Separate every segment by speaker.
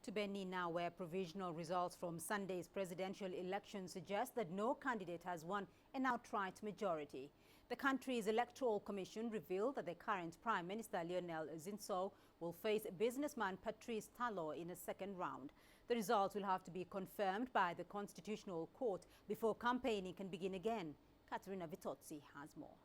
Speaker 1: To Benin now, where provisional results from Sunday's presidential election suggest that no candidate has won an outright majority. The country's electoral commission revealed that the current Prime Minister Lionel Zinsou will face businessman Patrice Talon in a second round. The results will have to be confirmed by the Constitutional Court before campaigning can begin again. Katerina Vitozzi has more.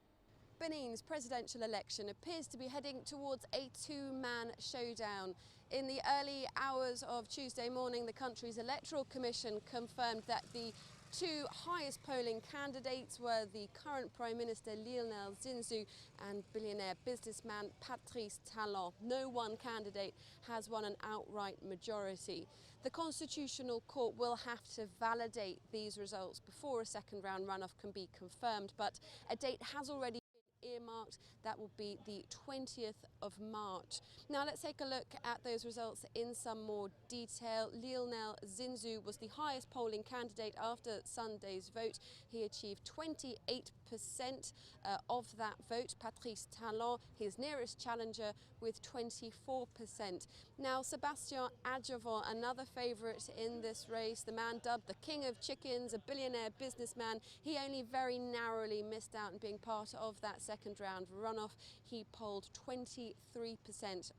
Speaker 2: Benin's presidential election appears to be heading towards a two-man showdown. In the early hours of Tuesday morning, the country's electoral commission confirmed that the two highest polling candidates were the current Prime Minister Lionel Zinsou and billionaire businessman Patrice Talon. No one candidate has won an outright majority. The Constitutional Court will have to validate these results before a second round runoff can be confirmed, but a date has already earmarked. That will be the 20th of March. Now let's take a look at those results in some more detail. Lionel Zinsou was the highest polling candidate after Sunday's vote. He achieved 28% of that vote. Patrice Talon, his nearest challenger, with 24%. Now Sébastien Adjavon, another favourite in this race, the man dubbed the King of Chickens, a billionaire businessman, he only very narrowly missed out on being part of that second round runoff. He polled 23%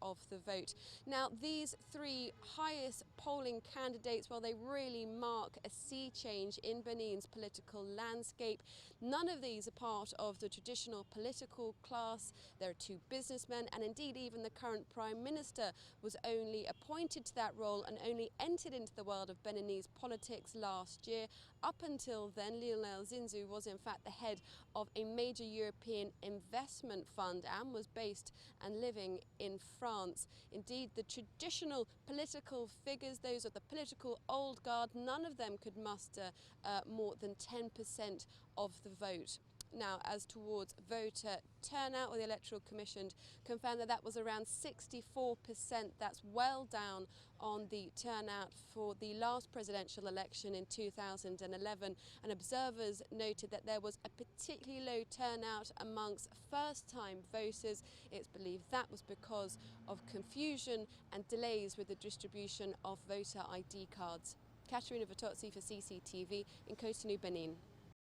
Speaker 2: of the vote. Now these three highest polling candidates, well, they really mark a sea change in Benin's political landscape. None of these are part of the traditional political class. There are two businessmen, and indeed even the current Prime Minister was only appointed to that role and only entered into the world of Beninese politics last year. Up until then, Lionel Zinsou was in fact the head of a major European investment fund and was based and living in France. Indeed, the traditional political figures, those of the political old guard, none of them could muster more than 10% of the vote. Now, as towards voter turnout, well, the Electoral Commission confirmed that that was around 64%. That's well down on the turnout for the last presidential election in 2011. And observers noted that there was a particularly low turnout amongst first-time voters. It's believed that was because of confusion and delays with the distribution of voter ID cards. Katerina Vitozzi for CCTV in Cotonou, Benin.